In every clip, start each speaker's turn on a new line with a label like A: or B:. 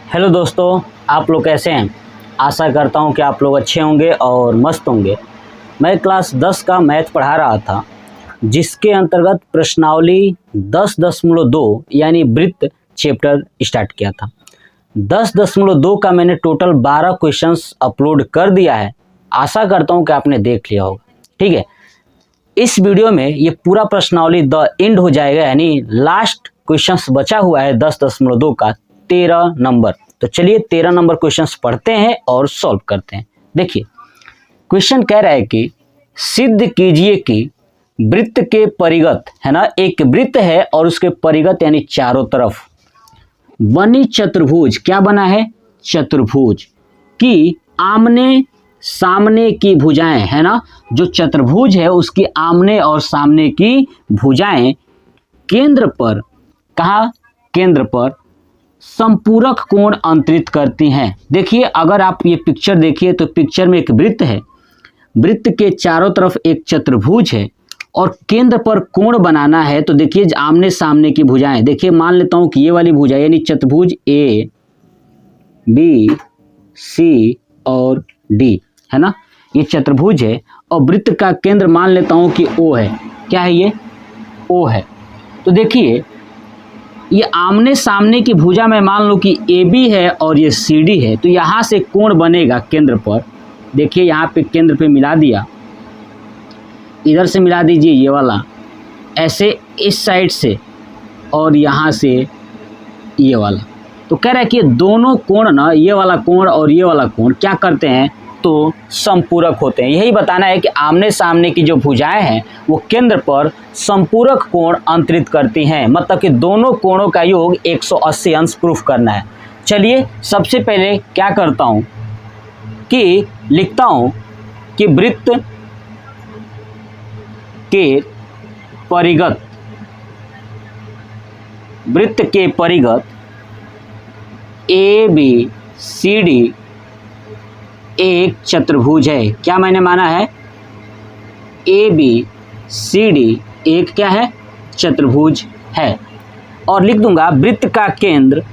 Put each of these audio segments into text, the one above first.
A: Hello दोस्तों, आप लोग कैसे हैं। आशा करता हूं कि आप लोग अच्छे होंगे और मस्त होंगे। मैं क्लास 10 का मैथ पढ़ा रहा था, जिसके अंतर्गत प्रश्नावली 10.2 यानी वृत्त चैप्टर स्टार्ट किया था। 10.2 का मैंने टोटल 12 क्वेश्चंस अपलोड कर दिया है। आशा करता हूं कि आपने देख लिया होगा। ठीक है, इस वीडियो में ये पूरा प्रश्नावली द एंड हो जाएगा, यानी लास्ट क्वेश्चंस बचा हुआ है 10.2 का 13 नंबर। तो चलिए 13 नंबर क्वेश्चंस पढ़ते हैं और सॉल्व करते हैं। देखिए क्वेश्चन कह रहा है कि सिद्ध कीजिए कि वृत्त के परिगत, है ना, एक वृत्त है और उसके परिगत यानी चारों तरफ बनी चतुर्भुज, क्या बना है, चतुर्भुज की आमने सामने की भुजाएं, है ना, जो चतुर्भुज है उसकी आमने और सामने की भुजाएं केंद्र पर, कहा, केंद्र पर संपूरक कोण अंतरित करती हैं। देखिए अगर आप ये पिक्चर देखिए तो पिक्चर में एक वृत्त है, वृत्त के चारों तरफ एक चतुर्भुज है और केंद्र पर कोण बनाना है। तो देखिए आमने सामने की भुजाएं, देखिए मान लेता हूं कि ये वाली भुजा यानी चतुर्भुज ए बी सी और डी, है ना, ये चतुर्भुज है और वृत्त का केंद्र मान लेता हूं कि ओ है। क्या है ये, ओ है। तो देखिए ये आमने सामने की भुजा में मान लो कि ए बी है और ये सी डी है, तो यहाँ से कोण बनेगा केंद्र पर। देखिए यहाँ पे केंद्र पे मिला दिया, इधर से मिला दीजिए ये वाला, ऐसे इस साइड से और यहाँ से ये वाला। तो कह रहा है कि दोनों कोण ना, ये वाला कोण और ये वाला कोण क्या करते हैं, तो संपूरक होते हैं। यही बताना है कि आमने सामने की जो भुजाएं हैं वो केंद्र पर संपूरक कोण अंतरित करती हैं, मतलब कि दोनों कोणों का योग 180 अंश प्रूफ करना है। चलिए सबसे पहले क्या करता हूं कि लिखता हूं कि वृत्त के परिगत, वृत्त के परिगत ए बी सी डी एक चतुर्भुज है। क्या मैंने माना है, ए बी सी डी एक क्या है, चतुर्भुज है। और लिख दूंगा वृत्त का केंद्र,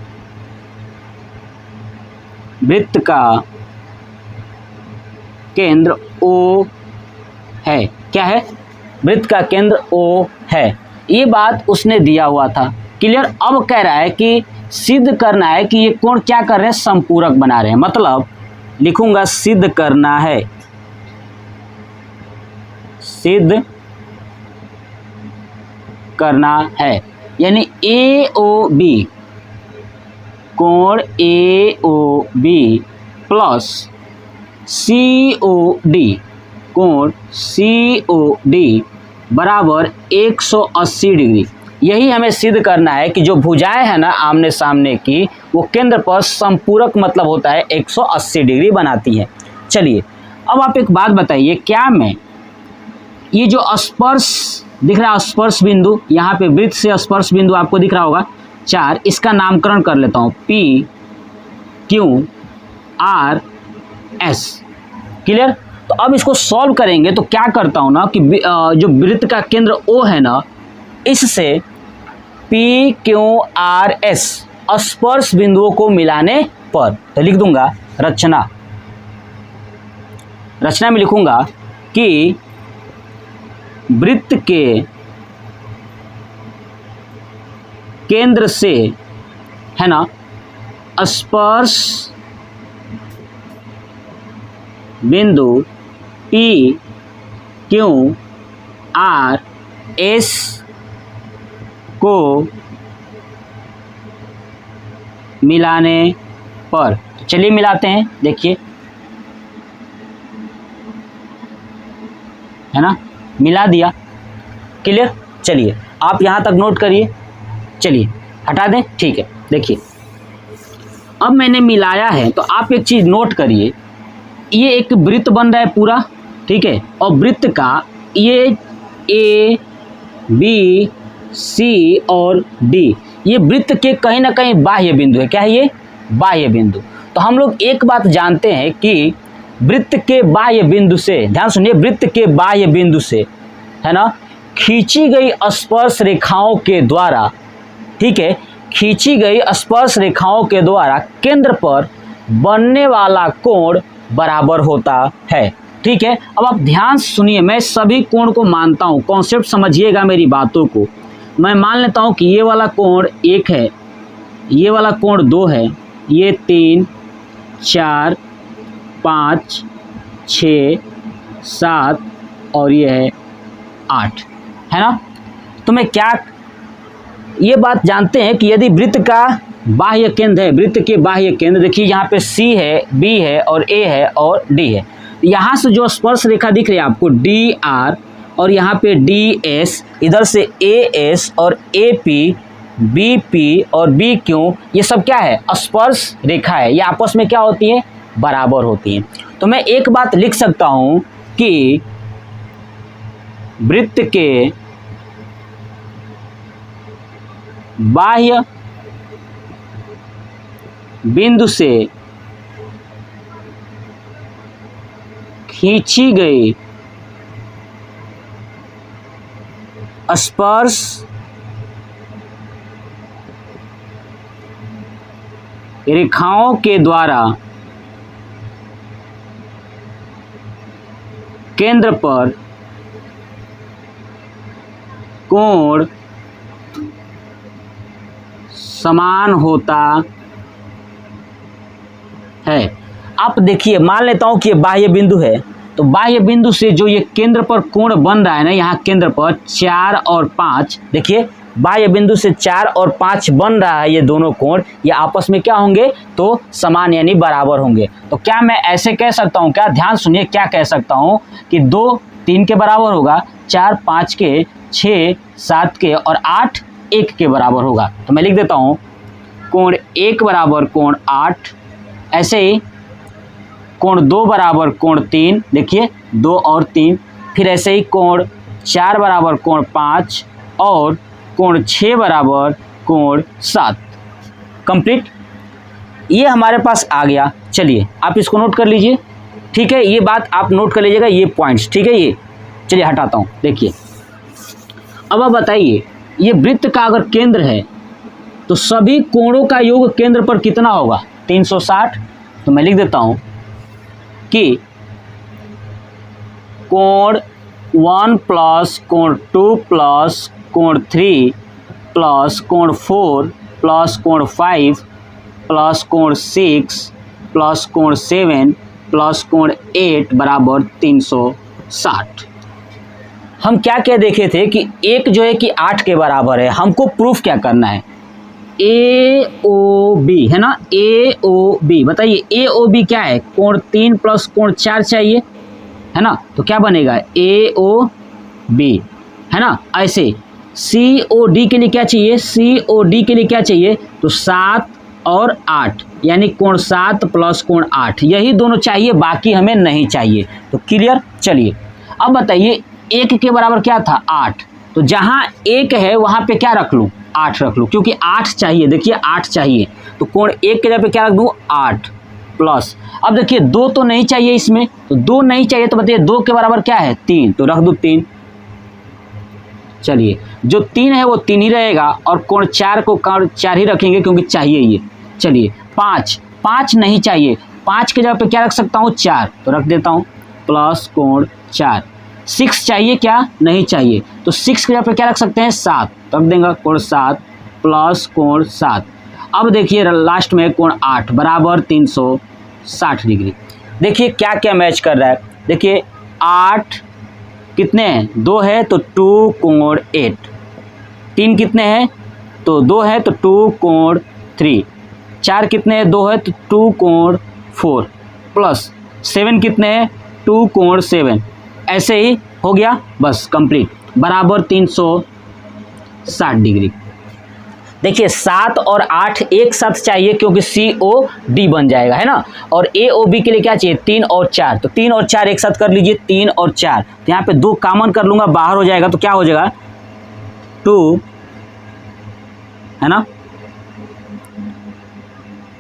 A: वृत्त का केंद्र ओ है। क्या है, वृत्त का केंद्र ओ है। ये बात उसने दिया हुआ था, क्लियर। अब कह रहा है कि सिद्ध करना है कि ये कोण क्या कर रहे हैं, संपूरक बना रहे हैं। मतलब लिखूंगा सिद्ध करना है, सिद्ध करना है, यानी ए ओ बी, कोण ए ओ बी प्लस सी ओ डी, कोण सी ओ डी बराबर 180 डिग्री। यही हमें सिद्ध करना है कि जो भुजाएं है ना आमने सामने की, वो केंद्र पर संपूरक मतलब होता है 180 डिग्री बनाती है। चलिए अब आप एक बात बताइए, क्या मैं ये जो स्पर्श दिख रहा है, स्पर्श बिंदु, यहाँ पे वृत्त से स्पर्श बिंदु आपको दिख रहा होगा 4, इसका नामकरण कर लेता हूँ P Q R S, clear. तो अब इसको सॉल्व करेंगे तो क्या करता हूँ ना कि जो वृत्त का केंद्र ओ है ना, इससे पी क्यू आर एस स्पर्श बिंदुओं को मिलाने पर, तो लिख दूंगा रचना, रचना में लिखूंगा कि वृत्त के केंद्र से, है ना, स्पर्श बिंदु पी क्यू आर एस को मिलाने पर, तो चलिए मिलाते हैं। देखिए है ना, मिला दिया, क्लियर। चलिए आप यहां तक नोट करिए, चलिए हटा दें, ठीक है। देखिए अब मैंने मिलाया है, तो आप एक चीज नोट करिए, ये एक वृत्त बन रहा है पूरा, ठीक है, और वृत्त का ये ए बी सी और डी, ये वृत्त के कहीं ना कहीं बाह्य बिंदु है। क्या है ये, बाह्य बिंदु। तो हम लोग एक बात जानते हैं कि वृत्त के बाह्य बिंदु से, ध्यान सुनिए, वृत्त के बाह्य बिंदु से, है ना, खींची गई स्पर्श रेखाओं के द्वारा, ठीक है, खींची गई स्पर्श रेखाओं के द्वारा केंद्र पर बनने वाला कोण बराबर होता है। ठीक है, अब आप ध्यान से सुनिए, मैं सभी कोण को मानता हूँ, कॉन्सेप्ट समझिएगा मेरी बातों को। मैं मान लेता हूँ कि ये वाला कोण 1 है, ये वाला कोण 2 है, ये 3, 4, 5, 6, 7 और ये है 8, है ना। तो मैं क्या ये बात जानते हैं कि यदि वृत्त का बाह्य केंद्र है, वृत्त के बाह्य केंद्र देखिए यहाँ पे C है, B है और A है और D है। यहाँ से जो स्पर्श रेखा दिख रही है आपको DR और यहाँ पे DS, इधर से AS और AP, BP और BQ, ये सब क्या है? स्पर्श रेखा है। ये आपस में क्या होती है? बराबर होती है। तो मैं एक बात लिख सकता हूँ कि वृत्त के बाह्य बिंदु से खींची गई स्पर्श रेखाओं के द्वारा केंद्र पर कोण समान होता है। आप देखिए, मान लेता हूं कि ये बाह्य बिंदु है, तो बाह्य बिंदु से जो ये केंद्र पर कोण बन रहा है ना, यहाँ केंद्र पर 4 और 5, देखिए बाह्य बिंदु से 4 और 5 बन रहा है, ये दोनों कोण ये आपस में क्या होंगे? तो समान यानी बराबर होंगे। तो क्या मैं ऐसे कह सकता हूँ? क्या ध्यान सुनिए, क्या कह सकता हूँ कि 2 3 के बराबर होगा, 4 5 के, 6 7 के और 8 1 के बराबर होगा। तो मैं लिख देता हूँ कोण 1 बराबर कोण 8, ऐसे ही कोण 2 बराबर कोण 3, देखिए 2 और 3, फिर ऐसे ही कोण 4 बराबर कोण 5 और कोण 6 बराबर कोण 7। कंप्लीट, ये हमारे पास आ गया। चलिए आप इसको नोट कर लीजिए। ठीक है, ये बात आप नोट कर लीजिएगा, ये पॉइंट्स। ठीक है, ये चलिए हटाता हूँ। देखिए अब आप बताइए, ये वृत्त का अगर केंद्र है तो सभी कोणों का योग केंद्र पर कितना होगा? 360। तो मैं लिख देता हूं कि कोण 1 प्लस कोण 2 प्लस कोण 3 प्लस कोण 4 प्लस कोण 5 प्लस कोण 6 प्लस कोण 7 प्लस कोण 8 बराबर 360। हम क्या क्या देखे थे कि एक जो है कि 8 के बराबर है। हमको प्रूफ क्या करना है? AOB है ना, AOB। बताइए AOB क्या है? कोण 3 प्लस कोण 4 चाहिए, है ना। तो क्या बनेगा? AOB, है ना। ऐसे COD के लिए क्या चाहिए? COD के लिए क्या चाहिए? तो 7 और 8 यानी कोण 7 प्लस कोण 8, यही दोनों चाहिए, बाकी हमें नहीं चाहिए। तो क्लियर। चलिए अब बताइए, 1 के बराबर क्या था? 8। तो जहां 1 है वहां पे क्या रख लूं? 8 रख लूं, क्योंकि 8 चाहिए। देखिए 8 चाहिए, तो कोण 1 के जगह पे क्या रख दूं? 8 प्लस। अब देखिए 2 तो नहीं चाहिए इसमें, तो 2 नहीं चाहिए, तो बताइए 2 के बराबर क्या है? 3, तो रख दूं 3। चलिए जो 3 है वो 3 ही रहेगा और कोण 4 को 4 ही रखेंगे क्योंकि चाहिए ये। चलिए 5 नहीं चाहिए, 5 के जगह पे क्या रख सकता हूँ? 4, तो रख देता हूँ प्लस कोण 4। 6 चाहिए क्या? नहीं चाहिए, तो 6 के जगह पे क्या रख सकते हैं? 7, रख देंगे कोण 7 प्लस कोण 7। अब देखिए लास्ट में कोण 8 बराबर 360 डिग्री। देखिए क्या क्या मैच कर रहा है। देखिए 8 कितने हैं? 2 है तो 2 कोण 8, 3 कितने हैं? तो 2 है तो 2 कोण 3, 4 कितने हैं? 2 है तो 2 कोण 4 प्लस 7 कितने हैं? 2 कोण 7। ऐसे ही हो गया, बस कंप्लीट, बराबर 360 डिग्री। देखिए 7 और 8 एक साथ चाहिए क्योंकि COD बन जाएगा, है ना। और AOB के लिए क्या चाहिए? 3 और 4, तो 3 और 4 एक साथ कर लीजिए, 3 और 4। तो यहाँ पे 2 कॉमन कर लूंगा, बाहर हो जाएगा, तो क्या हो जाएगा? 2, है ना,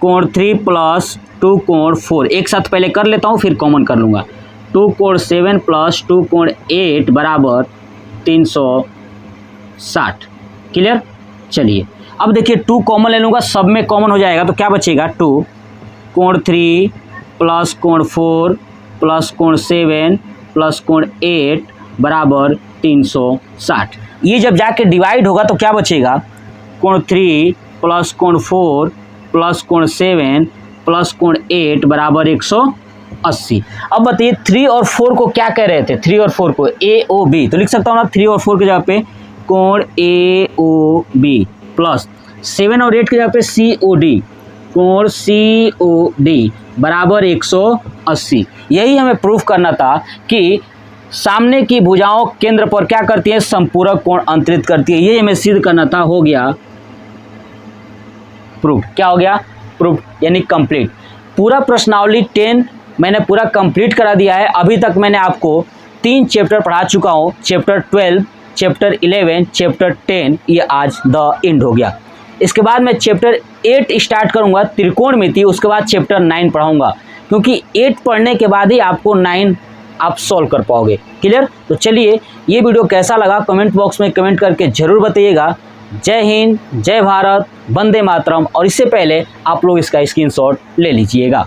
A: कोण 3 प्लस 2 कोण 4 एक साथ पहले कर लेता हूँ, फिर कॉमन कर लूंगा। 2 कोण 7 प्लस 2 कोण 8 बराबर 360। क्लियर। चलिए अब देखिए 2 कॉमन ले लूँगा, सब में कॉमन हो जाएगा तो क्या बचेगा 2 कोण 3 प्लस कोण 4 प्लस कोण 7 प्लस कोण 8 बराबर 360। ये जब जाके डिवाइड होगा तो क्या बचेगा कोण 3 प्लस कोण 4 प्लस कोण 7 प्लस कोण 8 बराबर 180। अब बताइए 3 और 4 को क्या कह रहे थे, 3 और 4 को ए ओ बी, तो लिख सकता हूँ ना 3 और 4 की जगह पे कोण ए ओ बी प्लस 7 और 8 की जगह पे सी ओ डी, कोण सी ओ डी बराबर 180। यही हमें प्रूफ करना था कि सामने की भुजाओं केंद्र पर क्या करती है, संपूरक कोण अंतरित करती है। ये हमें सिद्ध करना था, हो गया प्रूफ। क्या हो गया प्रूफ, यानी कंप्लीट। पूरा प्रश्नावली 10 मैंने पूरा कंप्लीट करा दिया है। अभी तक मैंने आपको 3 चैप्टर पढ़ा चुका हूँ, चैप्टर 12, चैप्टर 11, चैप्टर 10, ये आज द एंड हो गया। इसके बाद मैं चैप्टर 8 स्टार्ट करूँगा त्रिकोणमिति, उसके बाद चैप्टर 9 पढ़ाऊँगा, क्योंकि 8 पढ़ने के बाद ही आपको 9 आप सॉल्व कर पाओगे। क्लियर? तो चलिए, ये वीडियो कैसा लगा कमेंट बॉक्स में कमेंट करके ज़रूर बताइएगा। जय हिंद, जय भारत, वंदे मातरम। और इससे पहले आप लोग इसका स्क्रीनशॉट ले लीजिएगा।